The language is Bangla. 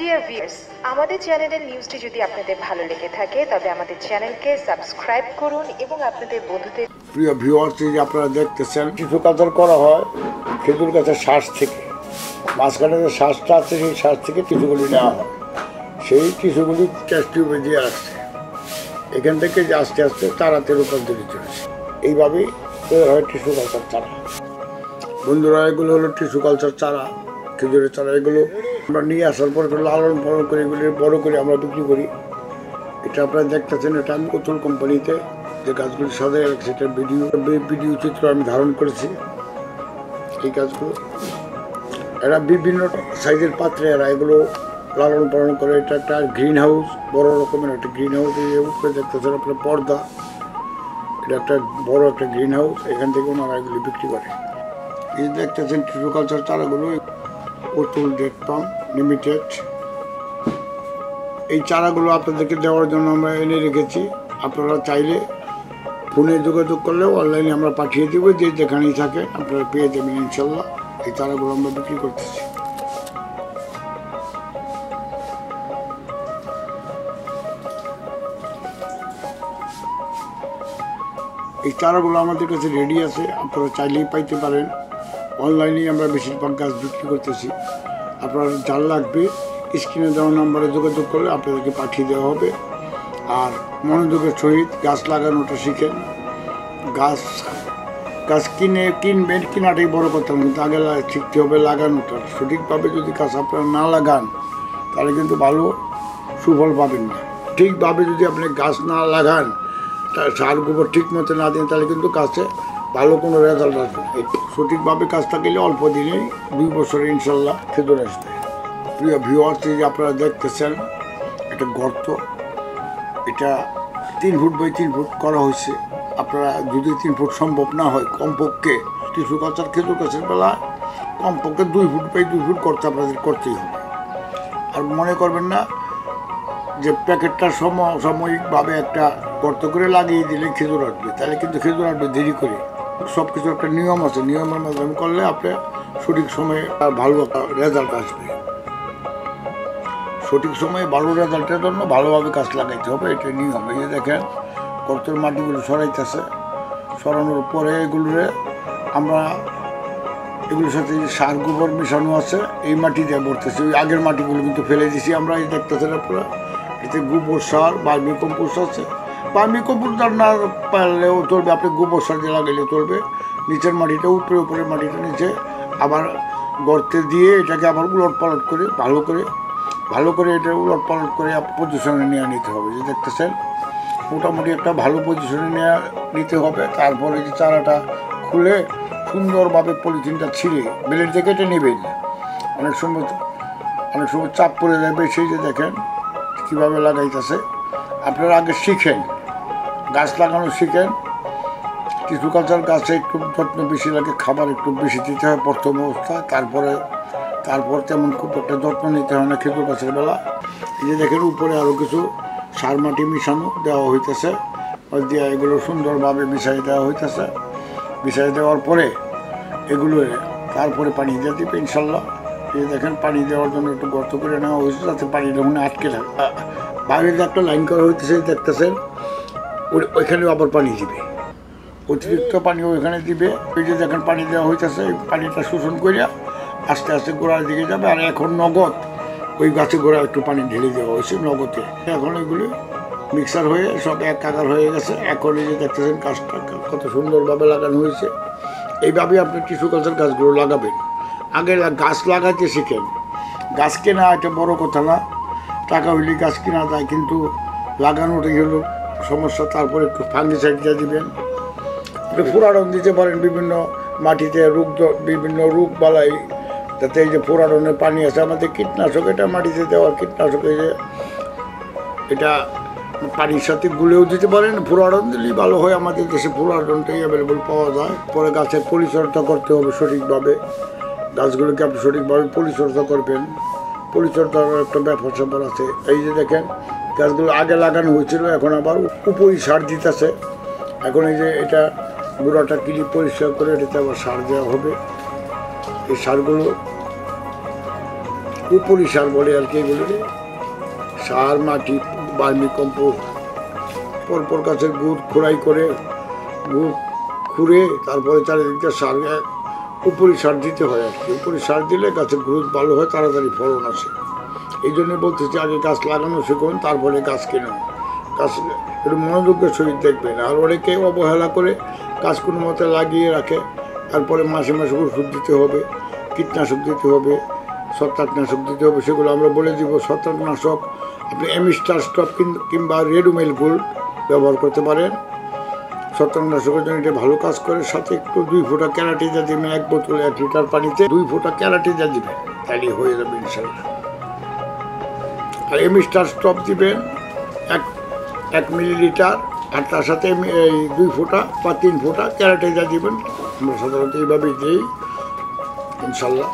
ডিয়ার ভিউয়ার্স, আমাদের চ্যানেলের নিউজটি যদি আপনাদের ভালো লেগে থাকে তবে আমাদের চ্যানেলকে সাবস্ক্রাইব করুন এবং আপনাদের বন্ধুদের। প্রিয় ভিউয়ার্স, যে আপনারা দেখতেছেন টিস্যু কালচার করা হয় খেজুর গাছের শ্বাস থেকে। মাঝখানে যে শ্বাসটা আছে সেই শ্বাস থেকে টিস্যুগুলি নেওয়া হয়। সেই টিস্যুগুলি টেস্ট টিউবে দিয়ে আসছে, এখান থেকে যে আস্তে আস্তে চারাতে রূপান্তরিত হয়েছে। এইভাবেই তৈরি হয় টিস্যু কালচার চারা। বন্ধুরা, এগুলো হলো টিস্যু কালচার চারা, খেজুরের চারা। এগুলো আমরা নিয়ে আসার পর লালন পালন করে এগুলি বড় করে আমরা বিক্রি করি। এটা আপনারা দেখতেছেন, এটা আমি অতুল কোম্পানিতে যে গাছগুলি সাজাই রাখছি, এটা ভিডিও চিত্র আমি ধারণ করেছি। এই গাছগুলো এরা বিভিন্ন সাইজের পাত্রে এরা এগুলো লালন পালন করে। এটা একটা গ্রিন হাউস, বড় রকমের একটা গ্রিন হাউস। এই উপরে দেখতেছেন আপনার পর্দা, এটা একটা বড় একটা গ্রিন হাউস। এখান থেকে ওনারা এগুলি বিক্রি করে। এই দেখতেছেন টিস্যু কালচার চারাগুলো অতুল ডেট পাম লিমিটেড। এই চারাগুলো আপনাদেরকে দেওয়ার জন্য আমরা এনে রেখেছি। আপনারা চাইলে ফোনে যোগাযোগ করলেও অনলাইনে আমরা পাঠিয়ে দেবো, যে যেখানেই থাকে আপনারা পেয়ে যাবেন ইনশাল্লাহ। এই চারাগুলো আমরা বিক্রি করতেছি। এই চারাগুলো আমাদের কাছে রেডি আছে, আপনারা চাইলেই পাইতে পারেন। অনলাইনেই আমরা বেশিরভাগ গাছ বিক্রি করতেছি। আপনারা যার লাগবে স্ক্রিনে দেওয়া নাম্বারে যোগাযোগ করলে আপনাদেরকে পাঠিয়ে দেওয়া হবে। আর মনোযোগের সহিত গাছ লাগানোটা শিখেন। গাছ কিনবেন, কেনাটাই বড় কথা, কিন্তু আগে শিখতে হবে লাগানোটা। সঠিকভাবে যদি গাছ আপনারা না লাগান তাহলে কিন্তু ভালো সুফল পাবেন না। ঠিকভাবে যদি আপনি গাছ না লাগান, তার সার গোবর ঠিক মতো না দিন, তাহলে কিন্তু গাছে ভালো কোনো রেজাল্ট আসবে না। সঠিকভাবে কাজটা গেলে অল্প দিনেই 2 বছরে ইনশাল্লাহ খেজুর আসবে। প্রিয় ভিউয়ার্স, যে আপনারা দেখতেছেন একটা গর্ত, এটা 3 ফুট বাই 3 ফুট করা হয়েছে। আপনারা যদি 3 ফুট সম্ভব না হয়, কমপক্ষে টিস্যু কালচার খেজুর গাছের বেলা কমপক্ষে 2 ফুট বাই 2 ফুট করতে আপনাদের করতেই হবে। আর মনে করবেন না যে প্যাকেটটা সাময়িকভাবে একটা গর্ত করে লাগিয়ে দিলে খেজুর আসবে, তাহলে কিন্তু খেজুর আসবে দেরি করে। সব কিছু একটা নিয়ম আছে, নিয়মের মাধ্যমে করলে আপনার সঠিক সময়ে তার ভালো একটা রেজাল্ট আসবে। সঠিক সময়ে ভালো রেজাল্টের জন্য ভালোভাবে গাছ লাগাইতে হবে, এটা নিয়ম। এই যে দেখেন গর্তের মাটিগুলো সরাইতেছে, সরানোর পরে এগুলোর সাথে সার গোবর মেশানো আছে, এই মাটি দিয়ে ভরতেছি। ওই আগের মাটিগুলো কিন্তু ফেলে দিছি আমরা। এই দেখতেছেন আপনারা, এতে গোবর সার বার্মি কম্পোস্ট আছে। বার্মি কম্পোস্ট না পারলেও চলবে, আপনি গোবর সার দিয়ে লাগাইলে চলবে। নিচের মাটিটা উপরে মাটিটা নিচে আবার গর্তে দিয়ে এটাকে আবার উলট পালট করে ভালো করে এটা উলট পালট করে পজিশনে নিয়ে নিতে হবে। যে দেখতেছেন মোটামুটি একটা ভালো পজিশনে নিতে হবে। তারপরে যে চারাটা খুলে সুন্দরভাবে পলিথিনটা ছিঁড়ে বেলের দিয়ে কেটে নেবেন। অনেক সময় চাপ পড়ে যাবে। সেই যে দেখেন কীভাবে লাগাইতেছে। আপনারা আগে শিখেন, গাছ লাগানো শিখেন। টিস্যু কালচার গাছে একটু যত্ন বেশি লাগে, খাবার একটু বেশি দিতে হয় প্রথম অবস্থায়। তারপর তেমন খুব একটা যত্ন নিতে হয় না খেজুর গাছের বেলা। এই যে দেখেন উপরে আরও কিছু সার মাটি মিশানো দেওয়া হইতেছে, দিয়ে এগুলো সুন্দরভাবে মিশাই দেওয়া হইতেছে। মিশাই দেওয়ার পরে এগুলো তারপরে পানি দিয়ে দিবে ইনশাল্লাহ। এই দেখেন পানি দেওয়ার জন্য একটু গর্ত করে নেওয়া হয়েছে, যাতে পানিটা ওখানে আটকে থাকে। বাইরে একটা লাইন করা হইতেছে, দেখতেছেন ওইখানেও আবার পানি দিবে, অতিরিক্ত পানি ওইখানে দিবে। ওই যে দেখেন পানি দেওয়া হইতেছে, এই পানিটা শোষণ করিয়া আস্তে আস্তে গোড়ার দিকে যাবে। আর এখন নগদ ওই গাছে গোড়া একটু পানি ঢেলে দেওয়া হয়েছে নগদে। এখন এগুলি মিক্সার হয়ে সব এক কাকার হয়ে গেছে। এখন এই যে দেখতেছেন গাছটা কত সুন্দরভাবে লাগানো হয়েছে। এইভাবে আপনি টিস্যু কালচার গাছগুলো লাগাবেন। আগে গাছ লাগাতে শিখেন। গাছ কেনা একটা বড় কথা না, টাকা হইলে গাছ কেনা যায়, কিন্তু লাগানোটাই হলো সমস্যা। তারপরে একটু ফাঙ্গিসাইড দিয়ে দিবেন, একটু ফুরাডন দিতে পারেন বিভিন্ন মাটিতে বিভিন্ন রোগ বালাই, যাতে এই যে ফুরাডনের পানি আছে আমাদের কীটনাশক, এটা মাটিতে দেওয়ার কীটনাশক। এই যে এটা পানির সাথে গুলেও দিতে পারেন, ফুরাডন দিলেই ভালো হয়। আমাদের দেশে ফুরাডনটাই অ্যাভেলেবল পাওয়া যায়। পরে গাছের পরিচর্যা করতে হবে সঠিকভাবে। গাছগুলোকে আপনি সঠিকভাবে পরিচর্যা করবেন। পরিচর্যার একটা ব্যাপার আছে। এই যে দেখেন গাছগুলো আগে লাগানো হয়েছিল, এখন আবার উপরই সার দিতেছে। এখন এই যে এটা গোড়াটা কিনে পরিষ্কার করে এটাতে আবার সার দেওয়া হবে। এই সারগুলো উপরি সার বলে আর কি এগুলো, সার, মাটি, বার্মি কম্পোস্ট, পরপর গাছের গুড় খোড়াই করে গুড় খুঁড়ে তারপরে চারিদিকটা সার, উপরি সার দিতে হয় আর কি। উপরি সার দিলে গাছের গ্রোথ ভালো হয়, তাড়াতাড়ি ফলন আসে। এই জন্য বলতেছি আগে গাছ লাগানো শিখুন, তারপরে গাছ কিনুন। গাছ একটু মনোযোগের সহিত দেখবেন। আর অনেকে অবহেলা করে গাছ কোনো মতে লাগিয়ে রাখে, তারপরে মাসে মাসে ওষুধ দিতে হবে, কীটনাশক দিতে হবে, ছত্রাকনাশক দিতে হবে। সেগুলো আমরা বলে দিব। ছত্রাকনাশক আপনি এমিস্টার স্টপ কিংবা রেডুমেল গোল্ড ব্যবহার করতে পারেন। ছত্রাকনাশকের জন্য এটা ভালো কাজ করে। সাথে একটু 2 ফোঁটা ক্যারাটিজা দিবেন, 1 বোতল 1 লিটার পানিতে 2 ফোঁটা ক্যারাটিজা দিবেন, তাহলে হয়ে যাবে ইনশাল্লাহ। আর এমিস্টার স্টপ দিবেন 1 মিলিলিটার, আর তার সাথে এই 2 ফোঁটা বা 3 ফোঁটা ক্যারাটিজা দিবেন। আমরা সাধারণত এইভাবেই দিই ইনশাল্লাহ।